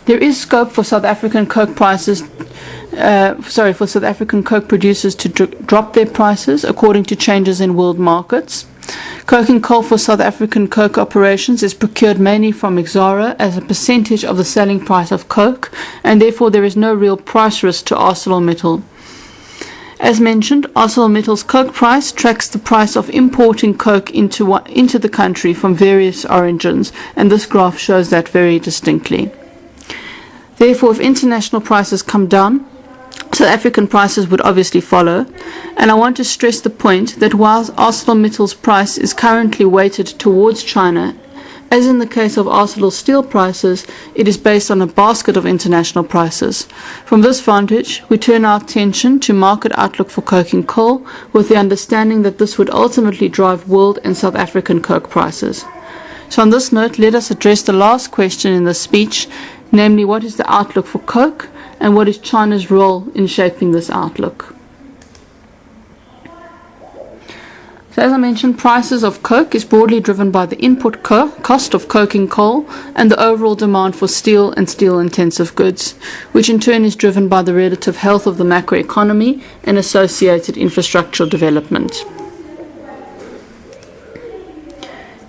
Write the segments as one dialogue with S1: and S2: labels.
S1: There is scope for South African coke producers to drop their prices according to changes in world markets. Coking coal for South African coke operations is procured mainly from Exxaro as a percentage of the selling price of coke, and therefore there is no real price risk to ArcelorMittal. As mentioned, ArcelorMittal's coke price tracks the price of importing coke into the country from various origins, and this graph shows that very distinctly. Therefore, if international prices come down, South African prices would obviously follow, and I want to stress the point that while ArcelorMittal's price is currently weighted towards China, as in the case of Arcelor steel prices, it is based on a basket of international prices. From this vantage, we turn our attention to market outlook for coking coal, with the understanding that this would ultimately drive world and South African coke prices. So on this note, let us address the last question in this speech, namely, what is the outlook for coke, and what is China's role in shaping this outlook? So as I mentioned, prices of coke is broadly driven by the input cost of coking coal and the overall demand for steel and steel-intensive goods, which in turn is driven by the relative health of the macroeconomy and associated infrastructural development.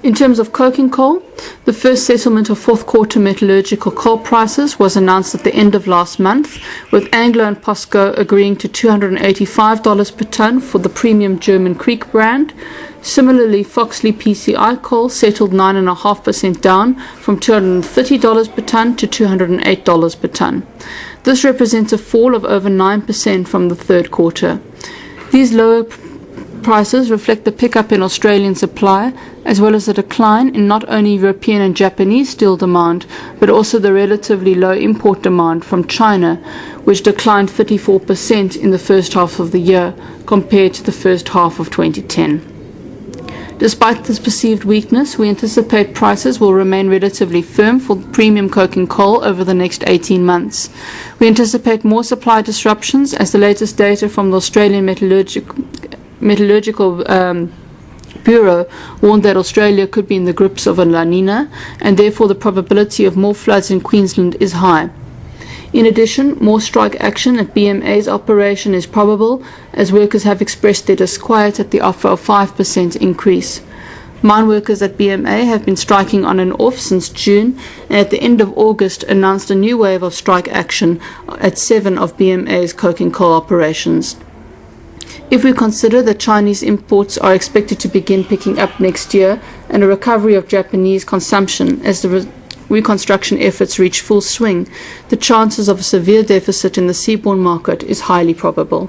S1: In terms of coking coal, the first settlement of fourth quarter metallurgical coal prices was announced at the end of last month, with Anglo and POSCO agreeing to $285 per tonne for the premium German Creek brand. Similarly, Foxley PCI coal settled 9.5% down from $230 per tonne to $208 per tonne. This represents a fall of over 9% from the third quarter. These lower prices reflect the pickup in Australian supply, as well as a decline in not only European and Japanese steel demand, but also the relatively low import demand from China, which declined 34% in the first half of the year compared to the first half of 2010. Despite this perceived weakness, we anticipate prices will remain relatively firm for premium coking coal over the next 18 months. We anticipate more supply disruptions as the latest data from the Australian Metallurgical Bureau warned that Australia could be in the grips of a La Nina, and therefore the probability of more floods in Queensland is high. In addition, more strike action at BMA's operation is probable, as workers have expressed their disquiet at the offer of 5% increase. Mine workers at BMA have been striking on and off since June, and at the end of August announced a new wave of strike action at 7 of BMA's coking coal operations. If we consider that Chinese imports are expected to begin picking up next year and a recovery of Japanese consumption as the reconstruction efforts reach full swing, the chances of a severe deficit in the seaborne market is highly probable.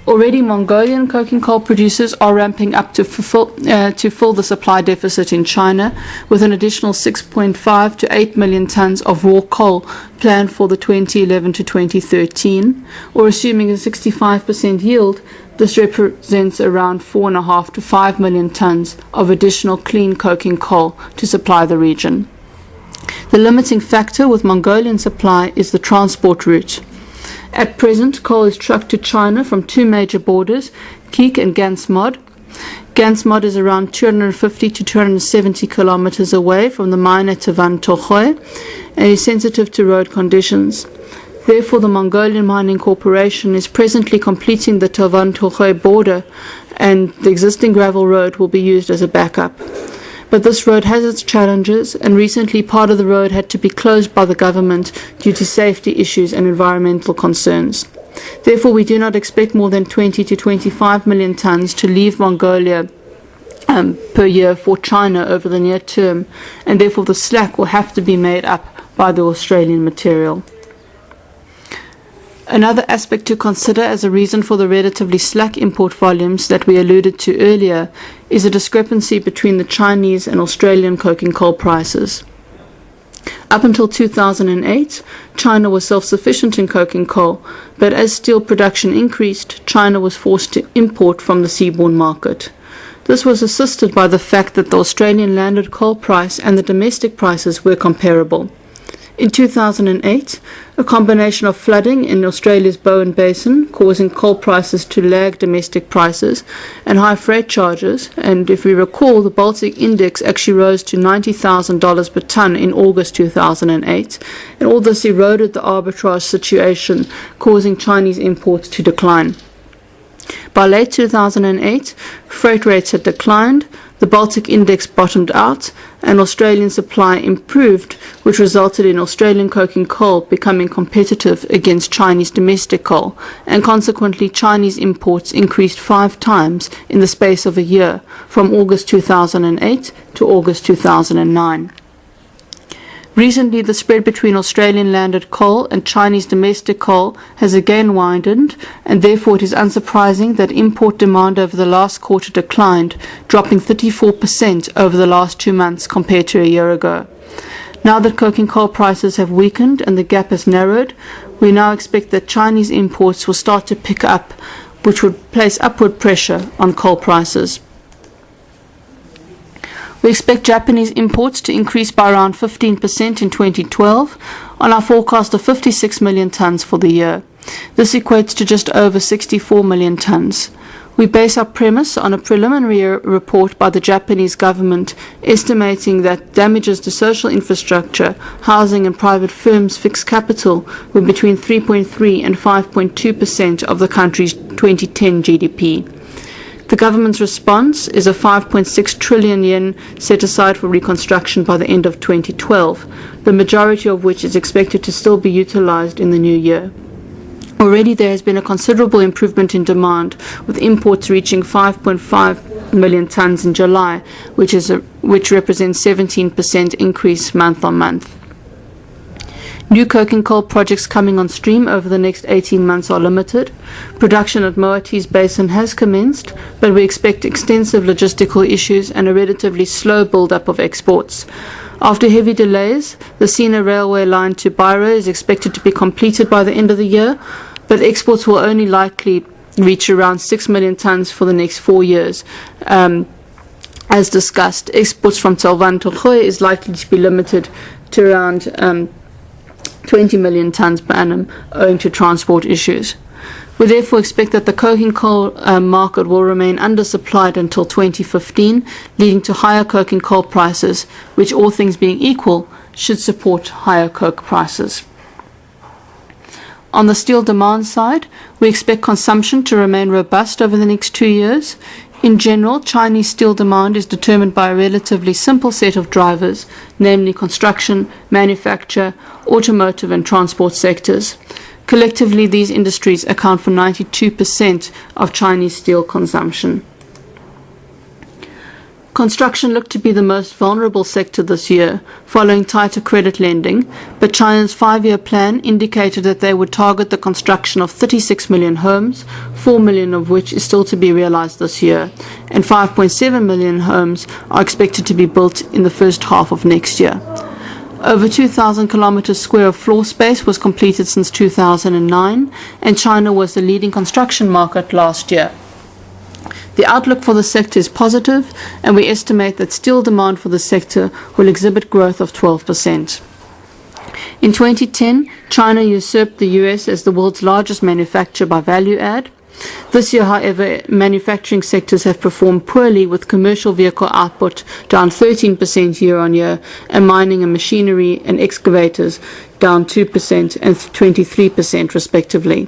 S1: Already, Mongolian coking coal producers are ramping up to fill the supply deficit in China, with an additional 6.5 to 8 million tons of raw coal planned for the 2011 to 2013, or assuming a 65% yield, this represents around 4.5 to 5 million tons of additional clean coking coal to supply the region. The limiting factor with Mongolian supply is the transport route. At present, coal is trucked to China from two major borders, Keek and Gansmod. Gansmod is around 250 to 270 kilometers away from the mine at Tavan Tokhoi and is sensitive to road conditions. Therefore, the Mongolian Mining Corporation is presently completing the Tavan Tokhoi border, and the existing gravel road will be used as a backup. But this road has its challenges, and recently part of the road had to be closed by the government due to safety issues and environmental concerns. Therefore, we do not expect more than 20 to 25 million tons to leave Mongolia per year for China over the near term, and therefore the slack will have to be made up by the Australian material. Another aspect to consider as a reason for the relatively slack import volumes that we alluded to earlier is a discrepancy between the Chinese and Australian coking coal prices. Up until 2008, China was self-sufficient in coking coal, but as steel production increased, China was forced to import from the seaborne market. This was assisted by the fact that the Australian landed coal price and the domestic prices were comparable. In 2008, a combination of flooding in Australia's Bowen Basin causing coal prices to lag domestic prices and high freight charges, and if we recall, the Baltic Index actually rose to $90,000 per tonne in August 2008, and all this eroded the arbitrage situation, causing Chinese imports to decline. By late 2008, freight rates had declined, the Baltic Index bottomed out, and Australian supply improved, which resulted in Australian coking coal becoming competitive against Chinese domestic coal, and consequently Chinese imports increased 5 times in the space of a year, from August 2008 to August 2009. Recently, the spread between Australian landed coal and Chinese domestic coal has again widened, and therefore it is unsurprising that import demand over the last quarter declined, dropping 34% over the last 2 months compared to a year ago. Now that coking coal prices have weakened and the gap has narrowed, we now expect that Chinese imports will start to pick up, which would place upward pressure on coal prices. We expect Japanese imports to increase by around 15% in 2012 on our forecast of 56 million tonnes for the year. This equates to just over 64 million tonnes. We base our premise on a preliminary report by the Japanese government estimating that damages to social infrastructure, housing and private firms' fixed capital were between 3.3 and 5.2% of the country's 2010 GDP. The government's response is a 5.6 trillion yen set aside for reconstruction by the end of 2012, the majority of which is expected to still be utilized in the new year. Already there has been a considerable improvement in demand, with imports reaching 5.5 million tonnes in July, which represents 17% increase month on month. New coking coal projects coming on stream over the next 18 months are limited. Production at Moati's Basin has commenced, but we expect extensive logistical issues and a relatively slow build-up of exports. After heavy delays, the Sina railway line to Bairo is expected to be completed by the end of the year, but exports will only likely reach around 6 million tonnes for the next 4 years. As discussed, exports from Taiwan to Hoi is likely to be limited to around 20 million tonnes per annum owing to transport issues. We therefore expect that the coking coal market will remain undersupplied until 2015, leading to higher coking coal prices, which, all things being equal, should support higher coke prices. On the steel demand side, we expect consumption to remain robust over the next 2 years. In general, Chinese steel demand is determined by a relatively simple set of drivers, namely construction, manufacture, automotive and transport sectors. Collectively, these industries account for 92% of Chinese steel consumption. Construction looked to be the most vulnerable sector this year, following tighter credit lending, but China's 5-year plan indicated that they would target the construction of 36 million homes, 4 million of which is still to be realized this year, and 5.7 million homes are expected to be built in the first half of next year. Over 2,000 kilometers square of floor space was completed since 2009, and China was the leading construction market last year. The outlook for the sector is positive, and we estimate that steel demand for the sector will exhibit growth of 12%. In 2010, China usurped the US as the world's largest manufacturer by value add. This year, however, manufacturing sectors have performed poorly, with commercial vehicle output down 13% year on year, and mining and machinery and excavators down 2% and 23% respectively.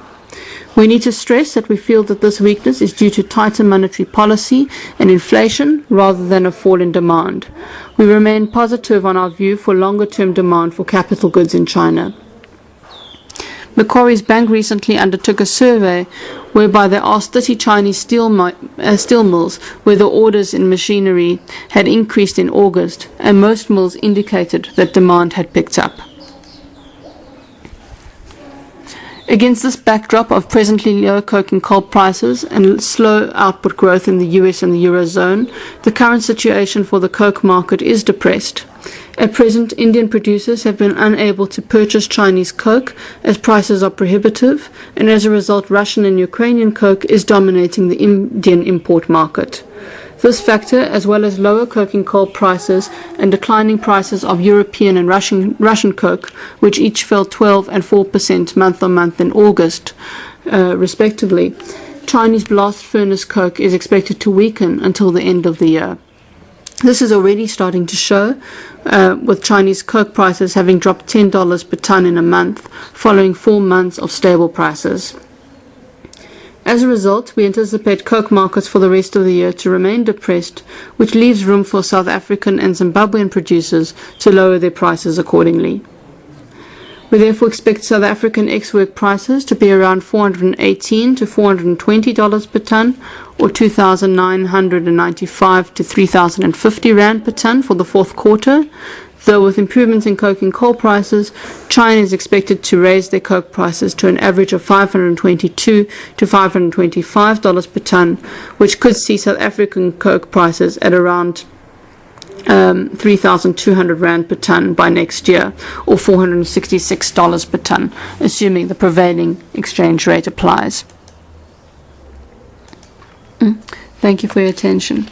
S1: We need to stress that we feel that this weakness is due to tighter monetary policy and inflation rather than a fall in demand. We remain positive on our view for longer-term demand for capital goods in China. Macquarie's Bank recently undertook a survey whereby they asked 30 Chinese steel mills whether orders in machinery had increased in August, and most mills indicated that demand had picked up. Against this backdrop of presently low coking coal prices and slow output growth in the US and the Eurozone, the current situation for the coke market is depressed. At present, Indian producers have been unable to purchase Chinese coke as prices are prohibitive, and as a result, Russian and Ukrainian coke is dominating the Indian import market. This factor, as well as lower coking coal prices and declining prices of European and Russian coke, which each fell 12 and 4% month-on-month in August, respectively. Chinese blast furnace coke is expected to weaken until the end of the year. This is already starting to show, with Chinese coke prices having dropped $10 per ton in a month, following 4 months of stable prices. As a result, we anticipate coke markets for the rest of the year to remain depressed, which leaves room for South African and Zimbabwean producers to lower their prices accordingly. We therefore expect South African ex-work prices to be around $418 to $420 per ton, or 2,995 to 3,050 Rand per ton for the fourth quarter. Though with improvements in coke and coal prices, China is expected to raise their coke prices to an average of $522 to $525 per ton, which could see South African coke prices at around 3,200 Rand per ton by next year, or $466 per ton, assuming the prevailing exchange rate applies. Thank you for your attention.